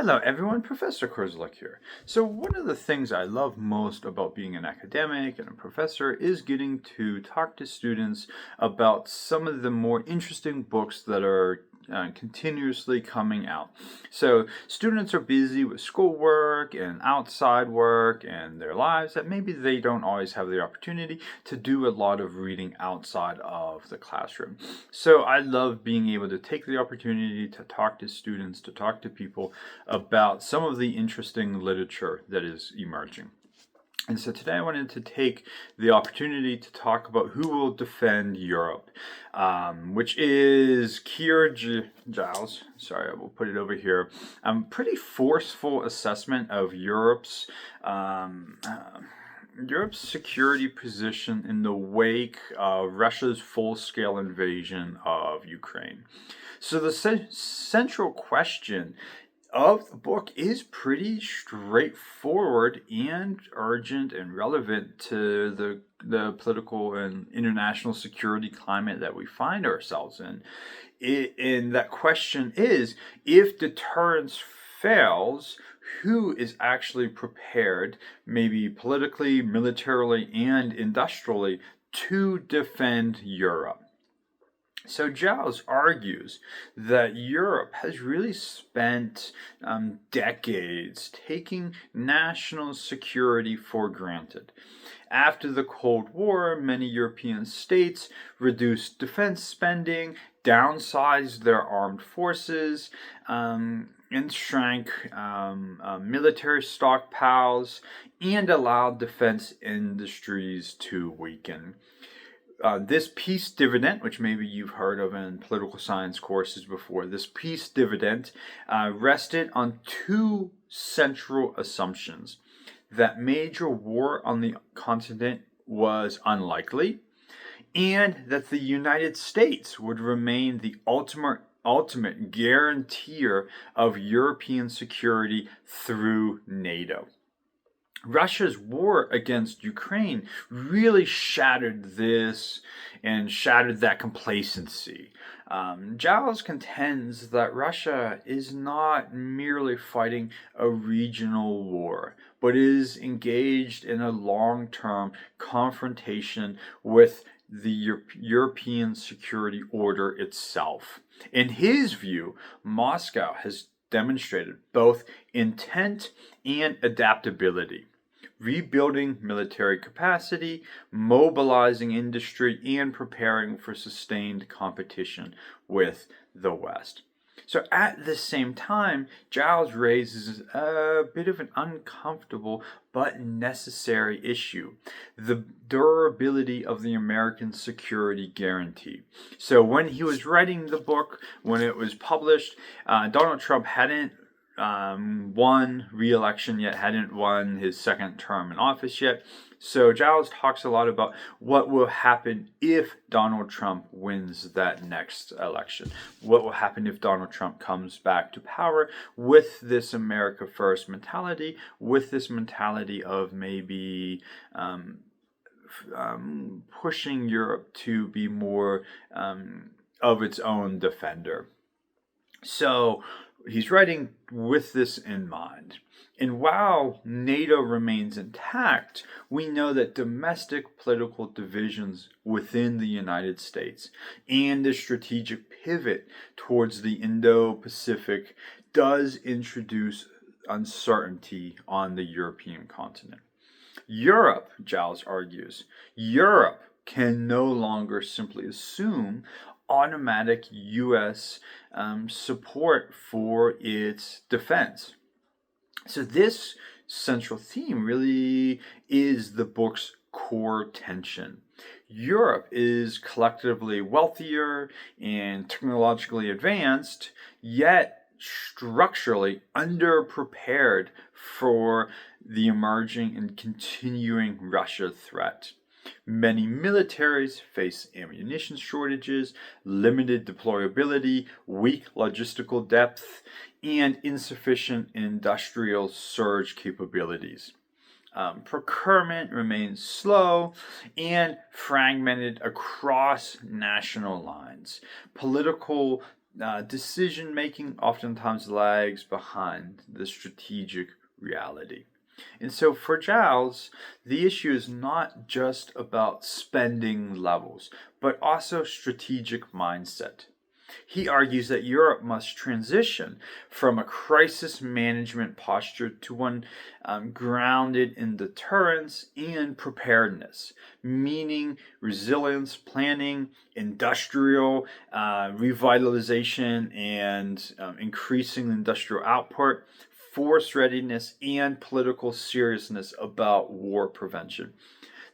Hello everyone, Professor Kurzluk here. So one of the things I love most about being an academic and a professor is getting to talk to students about some of the more interesting books that are continuously coming out. So students are busy with schoolwork and outside work and their lives that maybe they don't always have the opportunity to do a lot of reading outside of the classroom. So I love being able to take the opportunity to talk to students, to talk to people about some of the interesting literature that is emerging. And so today I wanted to take the opportunity to talk about Who Will Defend Europe, which is Keir Giles. Sorry, I will put it over here. Pretty forceful assessment of Europe's security position in the wake of Russia's full-scale invasion of Ukraine. So the central question of the book is pretty straightforward and urgent and relevant to the political and international security climate that we find ourselves in. And that question is, if deterrence fails, who is actually prepared, maybe politically, militarily, and industrially, to defend Europe? So Giles argues that Europe has really spent decades taking national security for granted. After the Cold War, many European states reduced defense spending, downsized their armed forces, and shrank military stockpiles, and allowed defense industries to weaken. This peace dividend, which maybe you've heard of in political science courses before, this peace dividend rested on two central assumptions: that major war on the continent was unlikely, and that the United States would remain the ultimate guarantor of European security through NATO. Russia's war against Ukraine really shattered this and shattered that complacency. Giles contends that Russia is not merely fighting a regional war, but is engaged in a long-term confrontation with the European security order itself. In his view, Moscow has demonstrated both intent and adaptability, rebuilding military capacity, mobilizing industry, and preparing for sustained competition with the West. So at the same time, Giles raises a bit of an uncomfortable but necessary issue: the durability of the American security guarantee. So when he was writing the book, when it was published, Donald Trump hadn't won re-election yet, hadn't won his second term in office yet. So Giles talks a lot about what will happen if Donald Trump wins that next election. What will happen if Donald Trump comes back to power with this America First mentality, with this mentality of maybe pushing Europe to be more of its own defender. So he's writing with this in mind. And while NATO remains intact, we know that domestic political divisions within the United States and the strategic pivot towards the Indo-Pacific does introduce uncertainty on the European continent. Europe, Giles argues, Europe can no longer simply assume automatic U.S. Support for its defense. So this central theme really is the book's core tension. Europe is collectively wealthier and technologically advanced, yet structurally underprepared for the emerging and continuing Russia threat. Many militaries face ammunition shortages, limited deployability, weak logistical depth, and insufficient industrial surge capabilities. Procurement remains slow and fragmented across national lines. Political decision making oftentimes lags behind the strategic reality. And so for Giles, the issue is not just about spending levels, but also strategic mindset. He argues that Europe must transition from a crisis management posture to one grounded in deterrence and preparedness, meaning resilience, planning, industrial revitalization, and increasing industrial output, force readiness, and political seriousness about war prevention.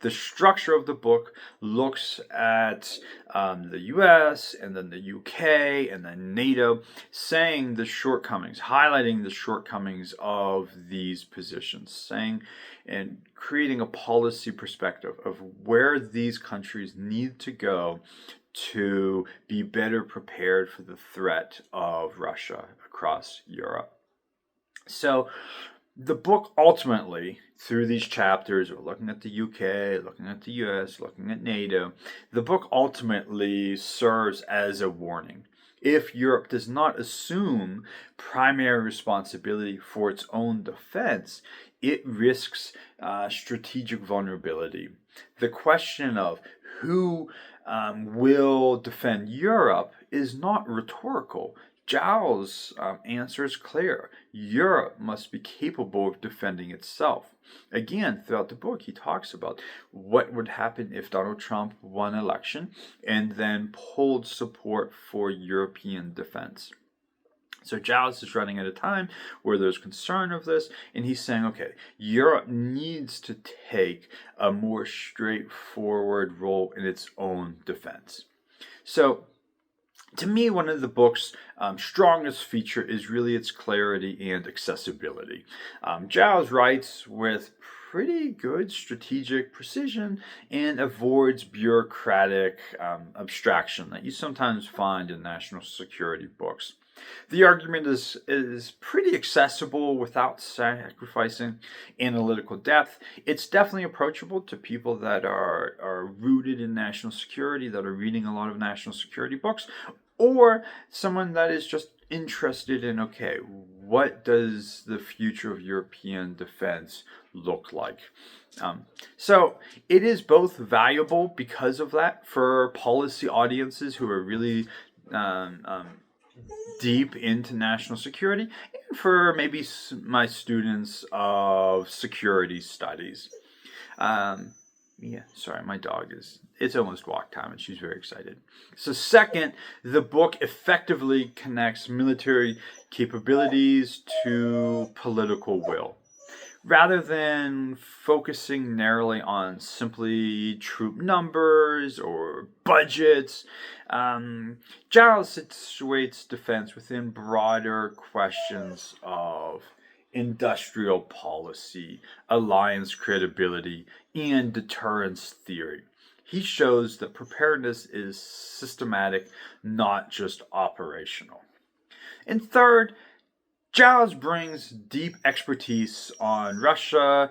The structure of the book looks at the US and then the UK and then NATO, saying the shortcomings, highlighting the shortcomings of these positions, saying and creating a policy perspective of where these countries need to go to be better prepared for the threat of Russia across Europe. So, the book ultimately, through these chapters, we're looking at the UK, looking at the US, looking at NATO, the book ultimately serves as a warning. If Europe does not assume primary responsibility for its own defense, it risks strategic vulnerability. The question of who will defend Europe is not rhetorical. Giles' answer is clear. Europe must be capable of defending itself. Again, throughout the book, he talks about what would happen if Donald Trump won election and then pulled support for European defense. So Giles is running at a time where there's concern of this, and he's saying, okay, Europe needs to take a more straightforward role in its own defense. So to me, one of the book's strongest feature is really its clarity and accessibility. Giles writes with pretty good strategic precision and avoids bureaucratic abstraction that you sometimes find in national security books. The argument is pretty accessible without sacrificing analytical depth. It's definitely approachable to people that are rooted in national security, that are reading a lot of national security books, or someone that is just interested in, okay, what does the future of European defense look like? So it is both valuable because of that for policy audiences who are really deep into national security, and for maybe my students of security studies. Sorry, my dog it's almost walk time and she's very excited. So second, the book effectively connects military capabilities to political will. Rather than focusing narrowly on simply troop numbers or budgets, Giles situates defense within broader questions of industrial policy, alliance credibility, and deterrence theory. He shows that preparedness is systematic, not just operational. And third, Giles brings deep expertise on Russia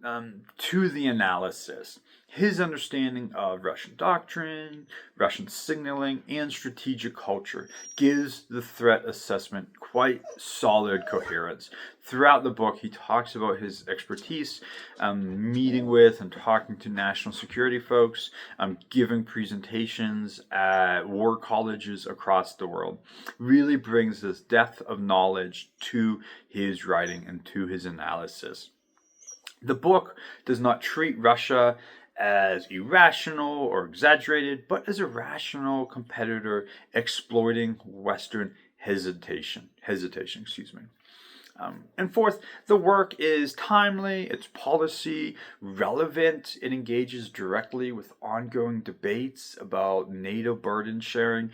to the analysis. His understanding of Russian doctrine, Russian signaling, and strategic culture gives the threat assessment quite solid coherence. Throughout the book, he talks about his expertise, meeting with and talking to national security folks, giving presentations at war colleges across the world. Really brings this depth of knowledge to his writing and to his analysis. The book does not treat Russia as irrational or exaggerated, but as a rational competitor exploiting Western hesitation. And fourth, the work is timely, it's policy relevant, it engages directly with ongoing debates about NATO burden sharing.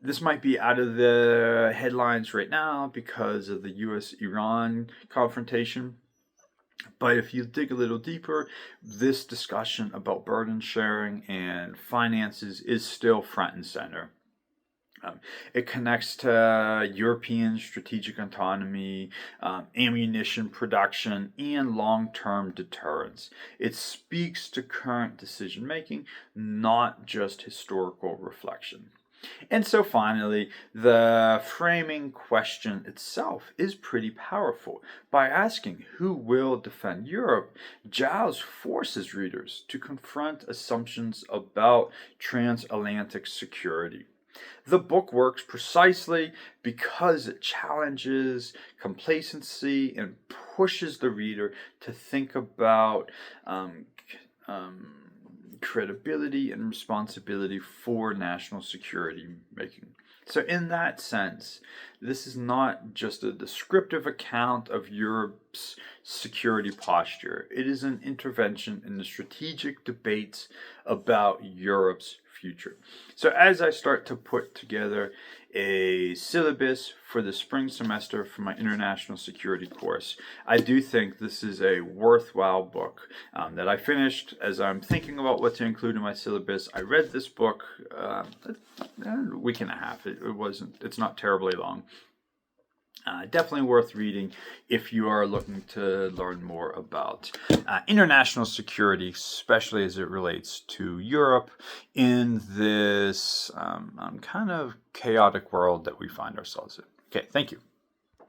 This might be out of the headlines right now because of the US-Iran confrontation. But if you dig a little deeper, this discussion about burden sharing and finances is still front and center. It connects to European strategic autonomy, ammunition production, and long-term deterrence. It speaks to current decision-making, not just historical reflection. And so finally, the framing question itself is pretty powerful. By asking who will defend Europe, Giles forces readers to confront assumptions about transatlantic security. The book works precisely because it challenges complacency and pushes the reader to think about um, um, credibility and responsibility for national security making. So, in that sense, this is not just a descriptive account of Europe's security posture, it is an intervention in the strategic debates about Europe's future. So, as I start to put together a syllabus for the spring semester for my international security course, I do think this is a worthwhile book that I finished as I'm thinking about what to include in my syllabus. I read this book a week and a half. It's not terribly long. Definitely worth reading if you are looking to learn more about international security, especially as it relates to Europe in this kind of chaotic world that we find ourselves in. Okay, thank you.